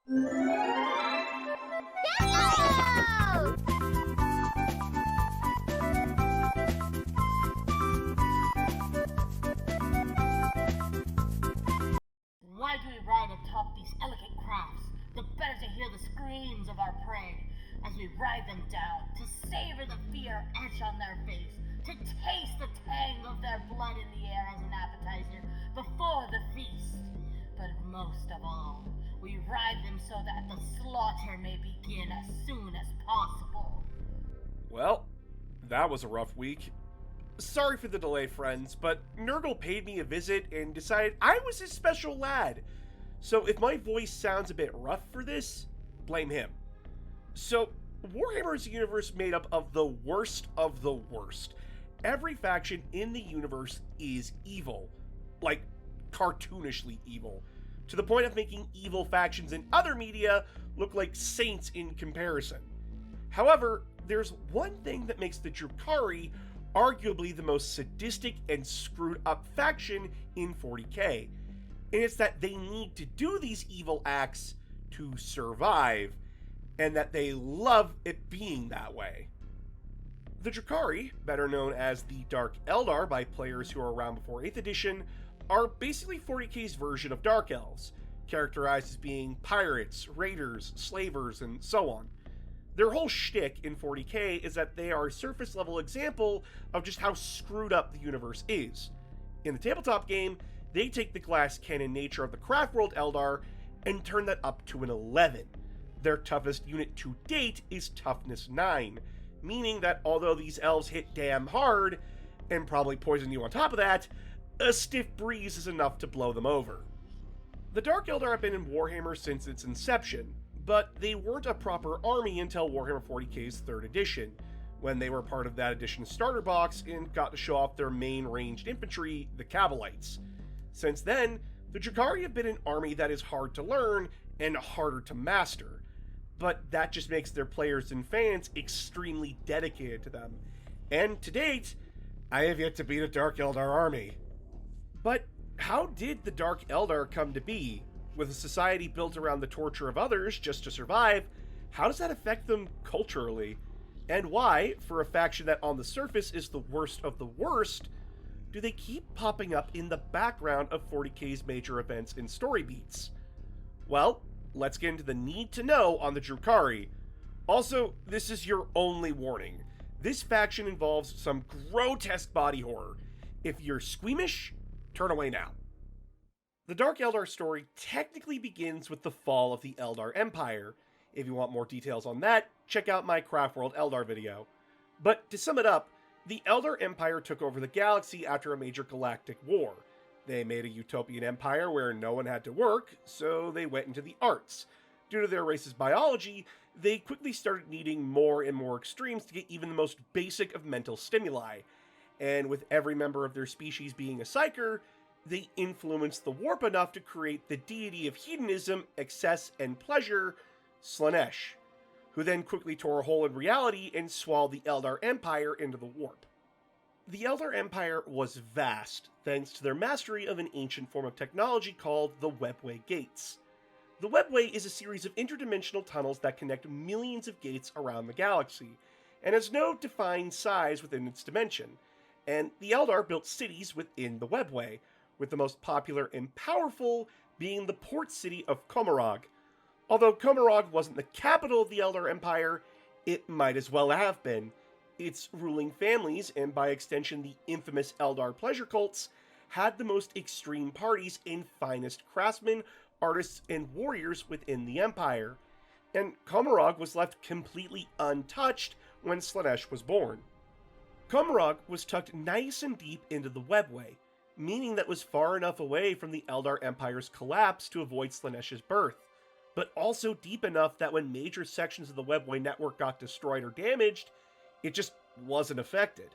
Why do we ride atop these elegant crafts? The better to hear the screams of our prey as we ride them down, to savor the fear etched on their face, to taste the tang of their blood in the air as an appetizer before the feast. But most of all, we ride them so that the slaughter may begin as soon as possible. Well, that was a rough week. Sorry for the delay, friends, but Nurgle paid me a visit and decided I was his special lad. So if my voice sounds a bit rough for this, blame him. So, Warhammer is a universe made up of the worst of the worst. Every faction in the universe is evil. Like, cartoonishly evil. To the point of making evil factions in other media look like saints in comparison. However, there's one thing that makes the Drukari arguably the most sadistic and screwed up faction in 40k. And it's that they need to do these evil acts to survive, and that they love it being that way. The Drukhari, better known as the Dark Eldar by players who are around before 8th edition, are basically 40k's version of Dark Elves, characterized as being pirates, raiders, slavers, and so on. Their whole shtick in 40k is that they are a surface-level example of just how screwed up the universe is. In the tabletop game, they take the glass cannon nature of the craft world Eldar and turn that up to an 11. Their toughest unit to date is toughness 9, meaning that although these elves hit damn hard, and probably poison you on top of that, a stiff breeze is enough to blow them over. The Dark Eldar have been in Warhammer since its inception, but they weren't a proper army until Warhammer 40k's 3rd edition, when they were part of that edition's starter box and got to show off their main ranged infantry, the Cabalites. Since then, the Drukhari have been an army that is hard to learn and harder to master, but that just makes their players and fans extremely dedicated to them. And to date, I have yet to beat a Dark Eldar army. But how did the Dark Eldar come to be? With a society built around the torture of others just to survive, how does that affect them culturally? And why, for a faction that on the surface is the worst of the worst, do they keep popping up in the background of 40k's major events and story beats? Well, let's get into the need to know on the Drukhari. Also, this is your only warning. This faction involves some grotesque body horror. If you're squeamish, turn away now. The Dark Eldar story technically begins with the fall of the Eldar Empire. If you want more details on that, check out my Craft World Eldar video. But to sum it up, the Eldar Empire took over the galaxy after a major galactic war. They made a utopian empire where no one had to work, so they went into the arts. Due to their race's biology, they quickly started needing more and more extremes to get even the most basic of mental stimuli. And with every member of their species being a psyker, they influenced the warp enough to create the deity of hedonism, excess, and pleasure, Slaanesh, who then quickly tore a hole in reality and swallowed the Eldar Empire into the warp. The Eldar Empire was vast, thanks to their mastery of an ancient form of technology called the Webway Gates. The Webway is a series of interdimensional tunnels that connect millions of gates around the galaxy, and has no defined size within its dimension, and the Eldar built cities within the Webway, with the most popular and powerful being the port city of Comarog. Although Comarog wasn't the capital of the Eldar Empire, it might as well have been. Its ruling families, and by extension the infamous Eldar pleasure cults, had the most extreme parties and finest craftsmen, artists, and warriors within the Empire. And Comarog was left completely untouched when Slaanesh was born. Comarog was tucked nice and deep into the Webway, meaning that was far enough away from the Eldar Empire's collapse to avoid Slaanesh's birth, but also deep enough that when major sections of the Webway network got destroyed or damaged, it just wasn't affected,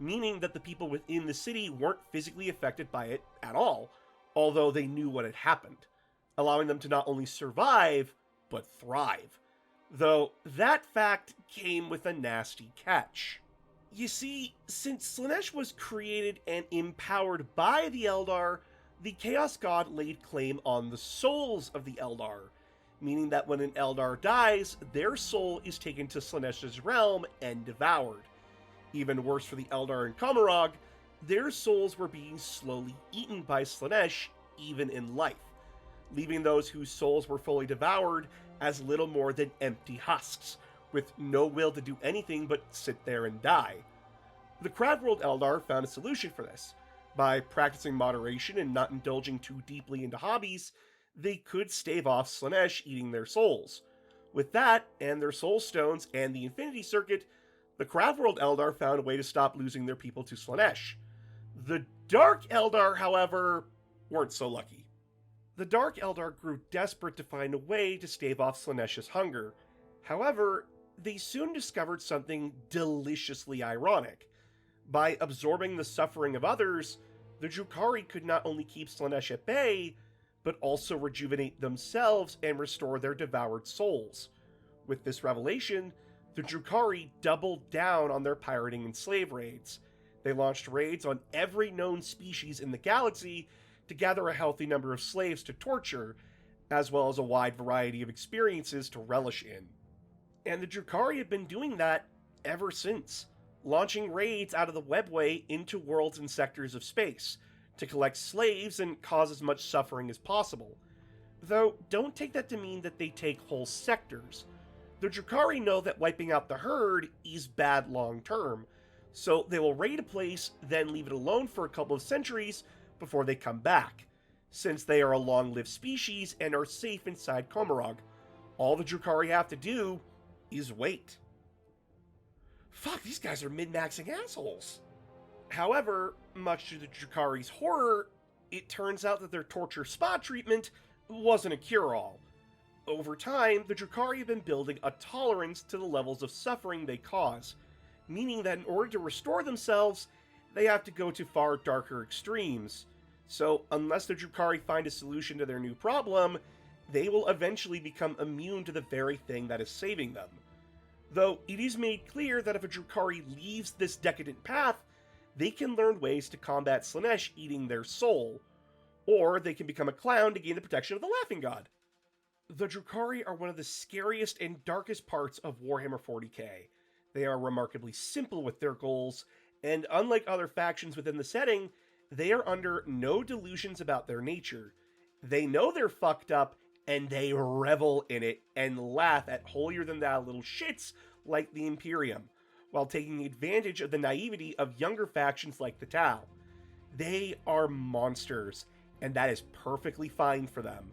meaning that the people within the city weren't physically affected by it at all, although they knew what had happened, allowing them to not only survive, but thrive. Though that fact came with a nasty catch. You see, since Slaanesh was created and empowered by the Eldar, the Chaos God laid claim on the souls of the Eldar, meaning that when an Eldar dies, their soul is taken to Slaanesh's realm and devoured. Even worse for the Eldar in Commorragh, their souls were being slowly eaten by Slaanesh even in life, leaving those whose souls were fully devoured as little more than empty husks, with no will to do anything but sit there and die. The Craftworld Eldar found a solution for this. By practicing moderation and not indulging too deeply into hobbies, they could stave off Slaanesh eating their souls. With that, and their soul stones and the Infinity Circuit, the Craftworld Eldar found a way to stop losing their people to Slaanesh. The Dark Eldar, however, weren't so lucky. The Dark Eldar grew desperate to find a way to stave off Slaanesh's hunger. However, they soon discovered something deliciously ironic. By absorbing the suffering of others, the Drukari could not only keep Slaanesh at bay, but also rejuvenate themselves and restore their devoured souls. With this revelation, the Drukari doubled down on their pirating and slave raids. They launched raids on every known species in the galaxy to gather a healthy number of slaves to torture, as well as a wide variety of experiences to relish in. And the Drukari have been doing that ever since, launching raids out of the webway into worlds and sectors of space, to collect slaves and cause as much suffering as possible. Though, don't take that to mean that they take whole sectors. The Drukari know that wiping out the herd is bad long term, so they will raid a place, then leave it alone for a couple of centuries before they come back, since they are a long-lived species and are safe inside Commorragh. All the Drukari have to do is wait. Fuck, these guys are min-maxing assholes. However, much to the Drukari's horror, it turns out that their torture spa treatment wasn't a cure-all. Over time, the Drukari have been building a tolerance to the levels of suffering they cause, meaning that in order to restore themselves, they have to go to far darker extremes. So, unless the Drukari find a solution to their new problem, they will eventually become immune to the very thing that is saving them. Though it is made clear that if a Drukari leaves this decadent path, they can learn ways to combat Slaanesh eating their soul, or they can become a clown to gain the protection of the Laughing God. The Drukari are one of the scariest and darkest parts of Warhammer 40k. They are remarkably simple with their goals, and unlike other factions within the setting, they are under no delusions about their nature. They know they're fucked up, and they revel in it and laugh at holier-than-thou little shits like the Imperium, while taking advantage of the naivety of younger factions like the Tau. They are monsters, and that is perfectly fine for them.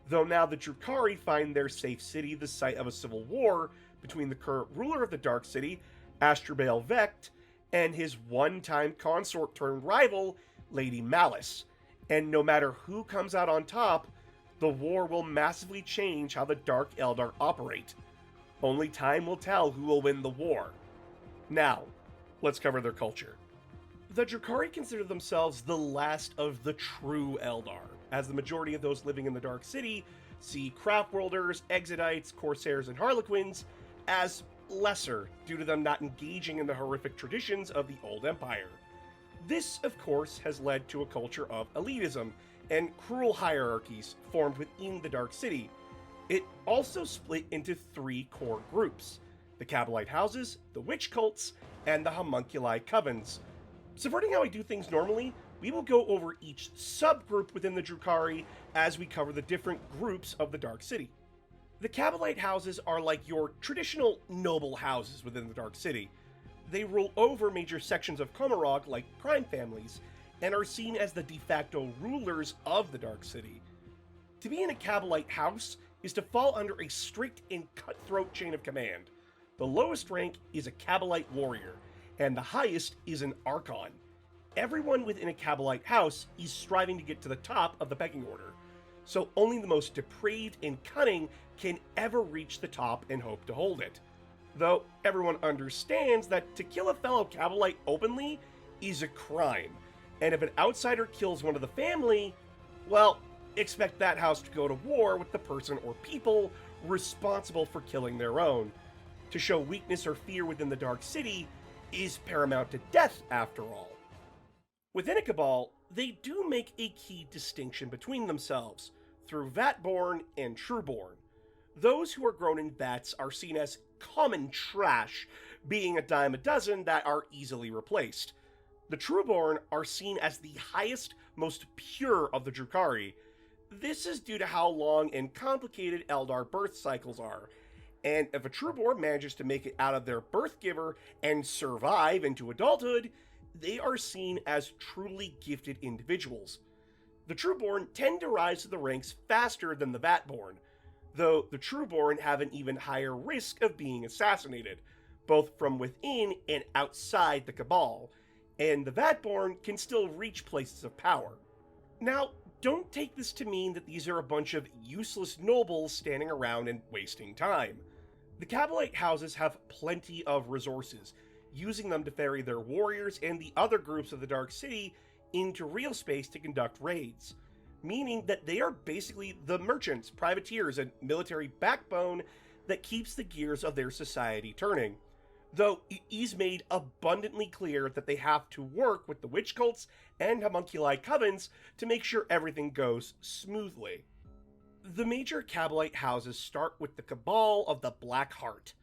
Though now the Drukari find their safe city the site of a civil war between the current ruler of the Dark City, Astrobale Vecht, and his one-time consort-turned-rival, Lady Malice. And no matter who comes out on top, the war will massively change how the Dark Eldar operate. Only time will tell who will win the war. Now, let's cover their culture. The Drukari consider themselves the last of the true Eldar, as the majority of those living in the Dark City see Craftworlders, Exodites, Corsairs, and Harlequins as lesser due to them not engaging in the horrific traditions of the Old Empire. This, of course, has led to a culture of elitism and cruel hierarchies formed within the Dark City. It also split into three core groups: the Cabalite houses, the witch cults, and the Homunculi covens. Subverting how I do things normally, we will go over each subgroup within the Drukari as we cover the different groups of the Dark City. The Cabalite houses are like your traditional noble houses within the Dark City. They rule over major sections of Commorragh like crime families, and are seen as the de facto rulers of the Dark City. To be in a Cabalite house is to fall under a strict and cutthroat chain of command. The lowest rank is a Cabalite warrior, and the highest is an Archon. Everyone within a Cabalite house is striving to get to the top of the pecking order, so only the most depraved and cunning can ever reach the top and hope to hold it. Though everyone understands that to kill a fellow Cabalite openly is a crime, and if an outsider kills one of the family, well, expect that house to go to war with the person or people responsible for killing their own. To show weakness or fear within the Dark City is paramount to death, after all. Within a Cabal, they do make a key distinction between themselves, through Vatborn and Trueborn. Those who are grown in vats are seen as common trash, being a dime a dozen that are easily replaced. The Trueborn are seen as the highest, most pure of the Drukhari. This is due to how long and complicated Eldar birth cycles are, and if a Trueborn manages to make it out of their birth giver and survive into adulthood, they are seen as truly gifted individuals. The Trueborn tend to rise to the ranks faster than the Vatborn, though the Trueborn have an even higher risk of being assassinated, both from within and outside the Cabal, and the Vatborn can still reach places of power. Now, don't take this to mean that these are a bunch of useless nobles standing around and wasting time. The Cabalite houses have plenty of resources, using them to ferry their warriors and the other groups of the Dark City into real space to conduct raids, meaning that they are basically the merchants, privateers, and military backbone that keeps the gears of their society turning. Though it is made abundantly clear that they have to work with the witch cults and homunculi covens to make sure everything goes smoothly. The major Cabalite houses start with the Cabal of the Black Heart,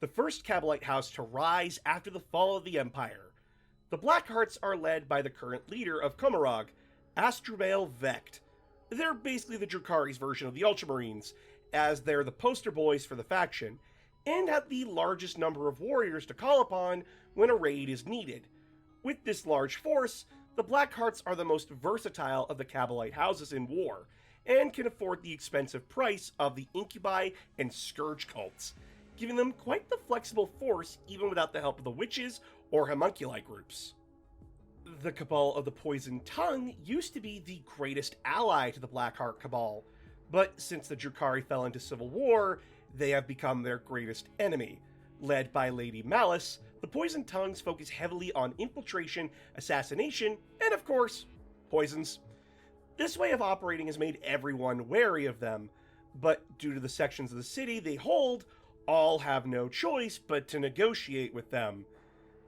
the first Cabalite house to rise after the fall of the Empire. The Black Hearts are led by the current leader of Comarog, Astrubale Vecht. They're basically the Drukari's version of the Ultramarines, as they're the poster boys for the faction, and have the largest number of warriors to call upon when a raid is needed. With this large force, the Blackhearts are the most versatile of the Cabalite houses in war, and can afford the expensive price of the Incubi and Scourge cults, giving them quite the flexible force even without the help of the witches or homunculi groups. The Cabal of the Poisoned Tongue used to be the greatest ally to the Blackheart Cabal, but since the Drukari fell into civil war, they have become their greatest enemy. Led by Lady Malice, the Poisoned Tongues focus heavily on infiltration, assassination, and of course, poisons. This way of operating has made everyone wary of them, but due to the sections of the city they hold, all have no choice but to negotiate with them.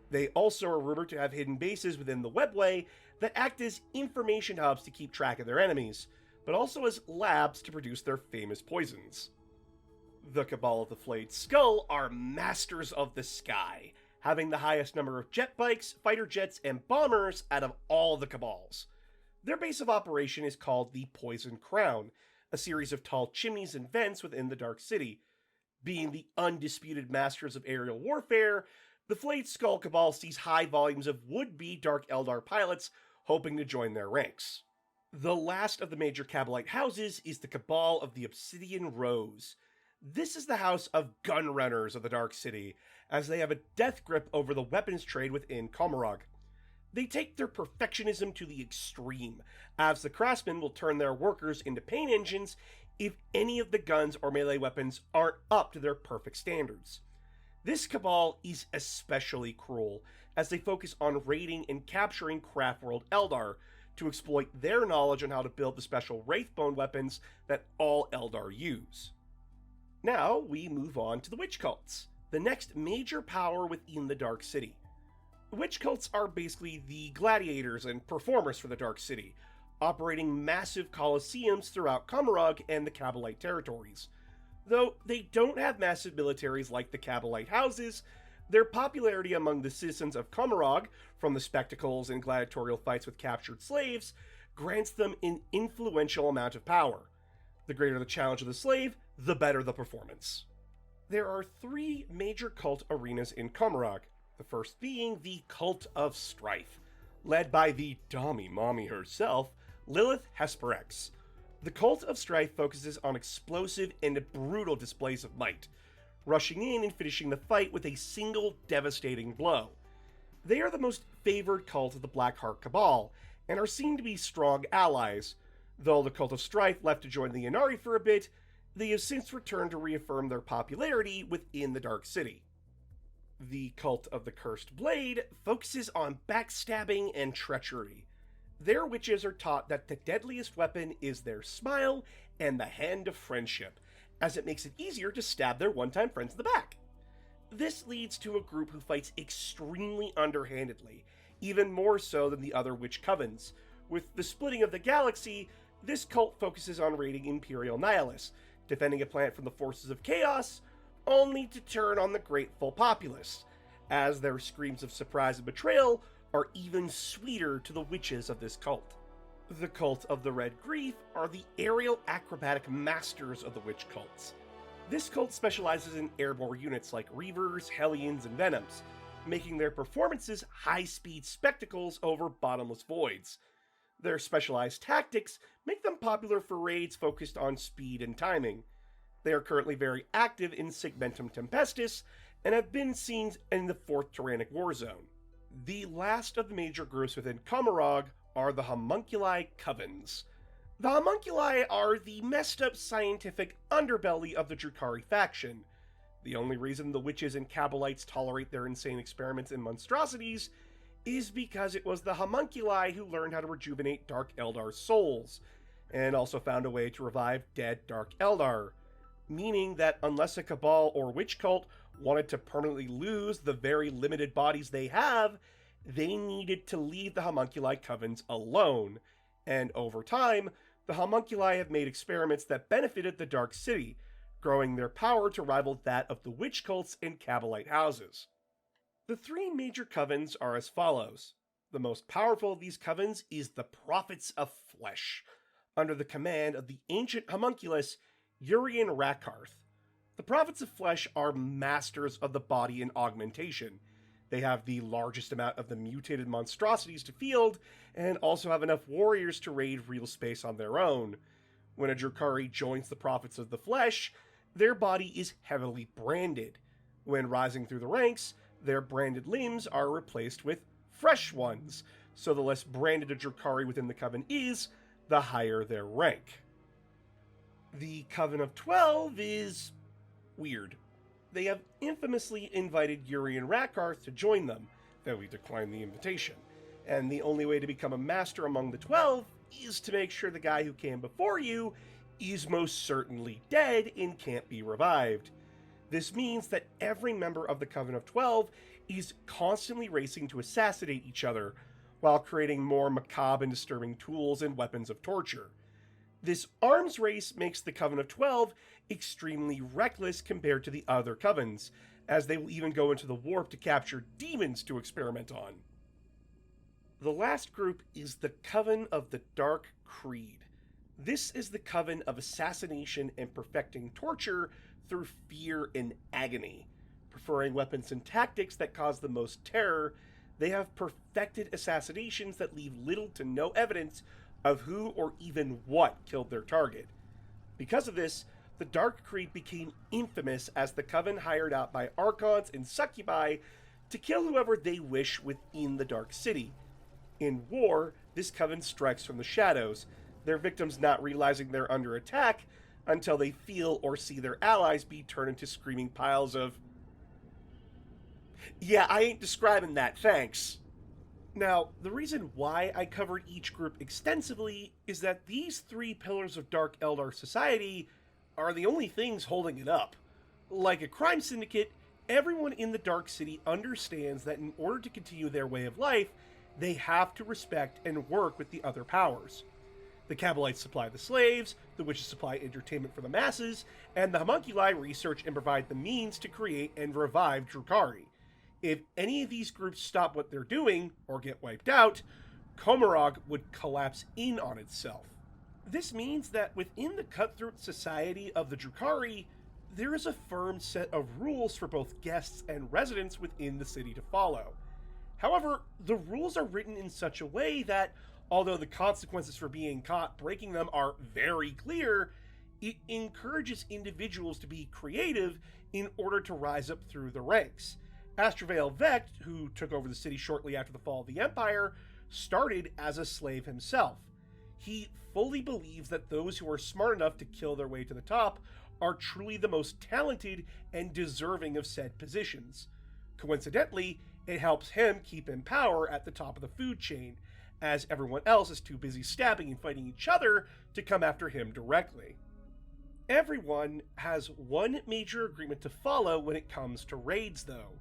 They also are rumored to have hidden bases within the Webway that act as information hubs to keep track of their enemies, but also as labs to produce their famous poisons. The Cabal of the Flayed Skull are masters of the sky, having the highest number of jet bikes, fighter jets, and bombers out of all the Cabals. Their base of operation is called the Poison Crown, a series of tall chimneys and vents within the Dark City. Being the undisputed masters of aerial warfare, the Flayed Skull Cabal sees high volumes of would-be Dark Eldar pilots hoping to join their ranks. The last of the major Cabalite houses is the Cabal of the Obsidian Rose. This is the house of gunrunners of the Dark City, as they have a death grip over the weapons trade within Comarog. They take their perfectionism to the extreme, as the craftsmen will turn their workers into paint engines if any of the guns or melee weapons aren't up to their perfect standards. This Cabal is especially cruel, as they focus on raiding and capturing Craftworld Eldar to exploit their knowledge on how to build the special Wraithbone weapons that all Eldar use. Now we move on to the Witch Cults, the next major power within the Dark City. Witch Cults are basically the gladiators and performers for the Dark City, operating massive coliseums throughout Comarog and the Cabalite territories. Though they don't have massive militaries like the Cabalite houses, their popularity among the citizens of Comarog, from the spectacles and gladiatorial fights with captured slaves, grants them an influential amount of power. The greater the challenge of the slave, the better the performance. There are three major cult arenas in Comarog, the first being the Cult of Strife, led by the Dami Mommy herself, Lilith Hesperex. The Cult of Strife focuses on explosive and brutal displays of might, rushing in and finishing the fight with a single devastating blow. They are the most favored cult of the Blackheart Cabal, and are seen to be strong allies. Though the Cult of Strife left to join the Inari for a bit, they have since returned to reaffirm their popularity within the Dark City. The Cult of the Cursed Blade focuses on backstabbing and treachery. Their witches are taught that the deadliest weapon is their smile and the hand of friendship, as it makes it easier to stab their one-time friends in the back. This leads to a group who fights extremely underhandedly, even more so than the other witch covens. With the splitting of the galaxy, this cult focuses on raiding Imperial Nihilists, defending a planet from the forces of chaos, only to turn on the grateful populace, as their screams of surprise and betrayal are even sweeter to the witches of this cult. The Cult of the Red Grief are the aerial acrobatic masters of the witch cults. This cult specializes in airborne units like Reavers, Hellions, and Venoms, making their performances high-speed spectacles over bottomless voids. Their specialized tactics make them popular for raids focused on speed and timing. They are currently very active in Segmentum Tempestus, and have been seen in the 4th Tyrannic War Zone. The last of the major groups within Comarog are the Homunculi covens. The Homunculi are the messed up scientific underbelly of the Drukhari faction. The only reason the witches and Cabalites tolerate their insane experiments and monstrosities is because it was the Homunculi who learned how to rejuvenate Dark Eldar's souls, and also found a way to revive dead Dark Eldar, meaning that unless a Cabal or witch cult wanted to permanently lose the very limited bodies they have, they needed to leave the Homunculi covens alone, and over time, the Homunculi have made experiments that benefited the Dark City, growing their power to rival that of the witch cults and Cabalite houses. The three major covens are as follows. The most powerful of these covens is the Prophets of Flesh, under the command of the ancient homunculus Urian Rakarth. The Prophets of Flesh are masters of the body and augmentation. They have the largest amount of the mutated monstrosities to field, and also have enough warriors to raid real space on their own. When a Drukari joins the Prophets of the Flesh, their body is heavily branded. When rising through the ranks, their branded limbs are replaced with fresh ones, so the less branded a Drukari within the coven is, the higher their rank. The Coven of 12 is weird. They have infamously invited Urian Rakarth to join them, though he declined the invitation, and the only way to become a master among the 12 is to make sure the guy who came before you is most certainly dead and can't be revived. This means that every member of the Coven of 12 is constantly racing to assassinate each other, while creating more macabre and disturbing tools and weapons of torture. This arms race makes the Coven of 12 extremely reckless compared to the other covens, as they will even go into the warp to capture demons to experiment on. The last group is the Coven of the Dark Creed. This is the coven of assassination and perfecting torture through fear and agony. Preferring weapons and tactics that cause the most terror, they have perfected assassinations that leave little to no evidence of who or even what killed their target. Because of this, the Dark Creed became infamous as the coven hired out by archons and succubi to kill whoever they wish within the Dark City. In war, this coven strikes from the shadows, their victims not realizing they're under attack until they feel or see their allies be turned into screaming piles of... Yeah, I ain't describing that, thanks. Now, the reason why I covered each group extensively is that these three pillars of Dark Eldar society are the only things holding it up. Like a crime syndicate, everyone in the Dark City understands that in order to continue their way of life, they have to respect and work with the other powers. The Cabalites supply the slaves, the witches supply entertainment for the masses, and the homunculi research and provide the means to create and revive Drukari. If any of these groups stop what they're doing, or get wiped out, Comarog would collapse in on itself. This means that within the cutthroat society of the Drukari, there is a firm set of rules for both guests and residents within the city to follow. However, the rules are written in such a way that, although the consequences for being caught breaking them are very clear, it encourages individuals to be creative in order to rise up through the ranks. Astravale Vecht, who took over the city shortly after the fall of the Empire, started as a slave himself. He fully believes that those who are smart enough to kill their way to the top are truly the most talented and deserving of said positions. Coincidentally, it helps him keep in power at the top of the food chain, as everyone else is too busy stabbing and fighting each other to come after him directly. Everyone has one major agreement to follow when it comes to raids, though.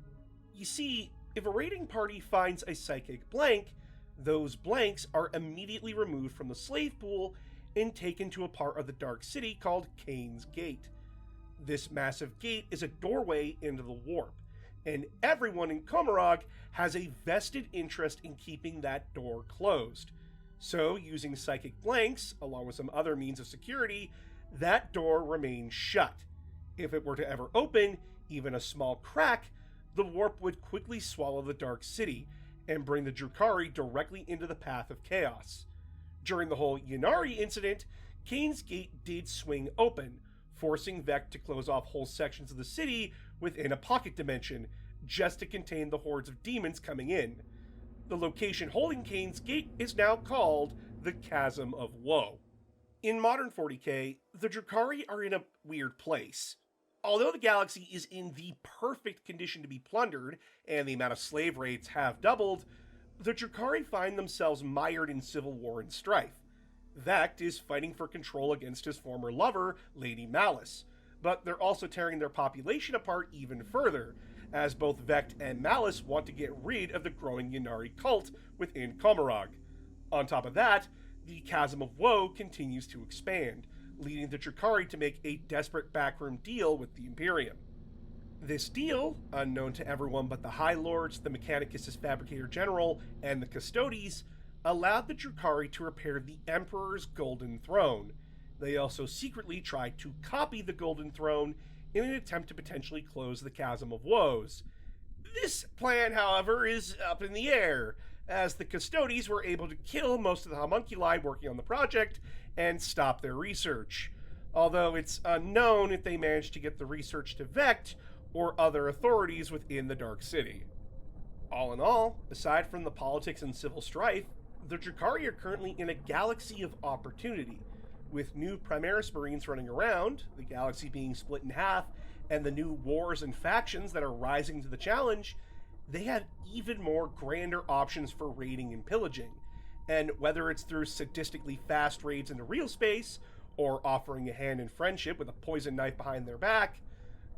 You see, if a raiding party finds a psychic blank, those blanks are immediately removed from the slave pool and taken to a part of the Dark City called Kane's Gate. This massive gate is a doorway into the warp, and everyone in Komarog has a vested interest in keeping that door closed. So, using psychic blanks, along with some other means of security, that door remains shut. If it were to ever open, even a small crack, the warp would quickly swallow the Dark City and bring the Drukhari directly into the path of chaos. During the whole Ynnari incident, Kane's Gate did swing open, forcing Vect to close off whole sections of the city within a pocket dimension, just to contain the hordes of demons coming in. The location holding Kane's Gate is now called the Chasm of Woe. In modern 40k, the Drukari are in a weird place. Although the galaxy is in the perfect condition to be plundered, and the amount of slave rates have doubled, the Drukari find themselves mired in civil war and strife. Vect is fighting for control against his former lover, Lady Malice, but they're also tearing their population apart even further, as both Vect and Malice want to get rid of the growing Ynnari cult within Komarog. On top of that, the Chasm of Woe continues to expand, leading the Drukari to make a desperate backroom deal with the Imperium. This deal, unknown to everyone but the High Lords, the Mechanicus' Fabricator General, and the Custodes, allowed the Drukari to repair the Emperor's Golden Throne. They also secretly tried to copy the Golden Throne in an attempt to potentially close the Chasm of Woes. This plan, however, is up in the air, as the Custodes were able to kill most of the homunculi working on the project and stop their research, although it's unknown if they managed to get the research to Vect or other authorities within the Dark City. All in all, aside from the politics and civil strife, the Drukari are currently in a galaxy of opportunity, with new Primaris Marines running around, the galaxy being split in half, and the new wars and factions that are rising to the challenge. They have even more grander options for raiding and pillaging, and whether it's through sadistically fast raids into real space, or offering a hand in friendship with a poison knife behind their back,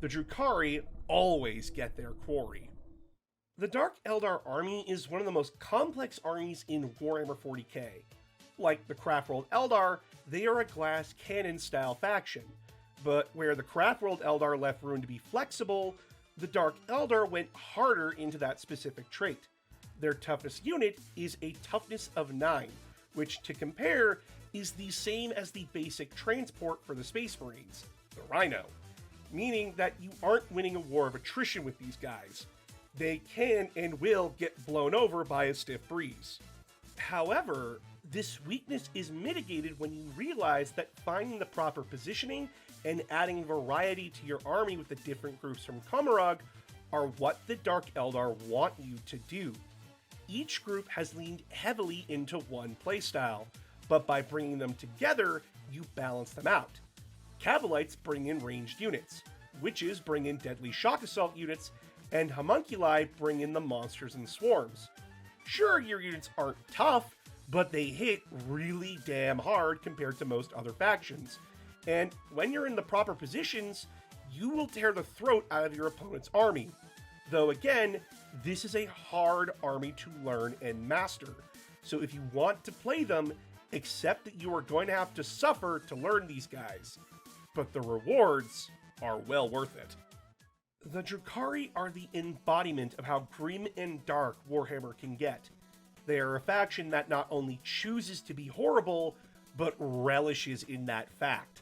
the Drukari always get their quarry. The Dark Eldar army is one of the most complex armies in Warhammer 40k. Like the Craftworld Eldar, they are a glass cannon style faction, but where the Craftworld Eldar left room to be flexible, the Dark Eldar went harder into that specific trait. Their toughest unit is a toughness of 9, which, to compare, is the same as the basic transport for the Space Marines, the Rhino, meaning that you aren't winning a war of attrition with these guys. They can and will get blown over by a stiff breeze. However, this weakness is mitigated when you realize that finding the proper positioning and adding variety to your army with the different groups from Komarog are what the Dark Eldar want you to do. Each group has leaned heavily into one playstyle, but by bringing them together, you balance them out. Cabalites bring in ranged units, Witches bring in deadly shock assault units, and Homunculi bring in the monsters and swarms. Sure, your units aren't tough, but they hit really damn hard compared to most other factions, and when you're in the proper positions, you will tear the throat out of your opponent's army. Though again, this is a hard army to learn and master, so if you want to play them, accept that you are going to have to suffer to learn these guys, but the rewards are well worth it. The Drukari are the embodiment of how grim and dark Warhammer can get. They are a faction that not only chooses to be horrible, but relishes in that fact.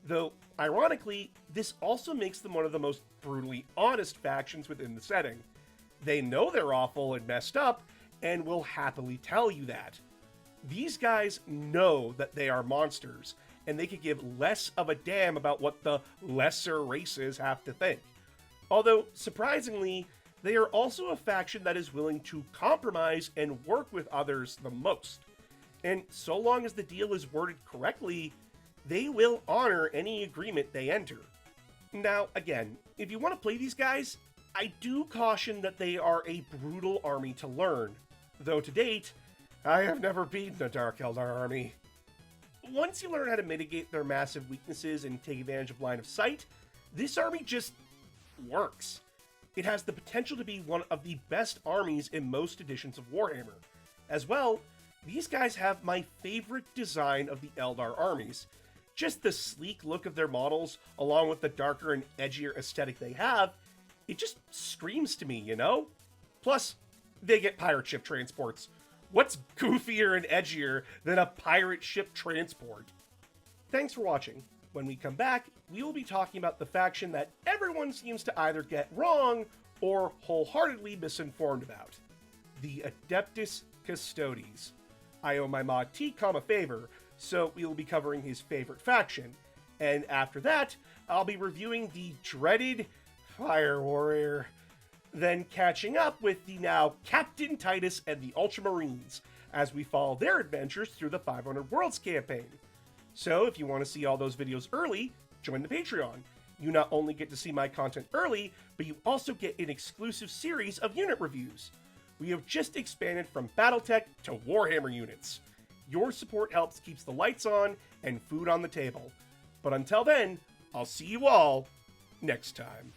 Though, ironically, this also makes them one of the most brutally honest factions within the setting. They know they're awful and messed up, and will happily tell you that. These guys know that they are monsters, and they could give less of a damn about what the lesser races have to think. Although, surprisingly, they are also a faction that is willing to compromise and work with others the most. And so long as the deal is worded correctly, they will honor any agreement they enter. Now, again, if you want to play these guys, I do caution that they are a brutal army to learn, though to date, I have never beaten a Dark Eldar army. Once you learn how to mitigate their massive weaknesses and take advantage of line of sight, this army just works. It has the potential to be one of the best armies in most editions of Warhammer. As well, These guys have my favorite design of the Eldar armies. Just the sleek look of their models, along with the darker and edgier aesthetic they have, it just screams to me, you know? Plus, they get pirate ship transports. What's goofier and edgier than a pirate ship transport? Thanks for watching. When we come back, we will be talking about the faction that everyone seems to either get wrong or wholeheartedly misinformed about. The Adeptus Custodes. I owe my mod T-Com a favor, so we will be covering his favorite faction. And after that, I'll be reviewing the dreaded Fire Warrior. Then catching up with the now Captain Titus and the Ultramarines as we follow their adventures through the 500 Worlds campaign. So if you want to see all those videos early, join the Patreon. You not only get to see my content early, but you also get an exclusive series of unit reviews. We have just expanded from Battletech to Warhammer units. Your support helps keeps the lights on and food on the table. But until then, I'll see you all next time.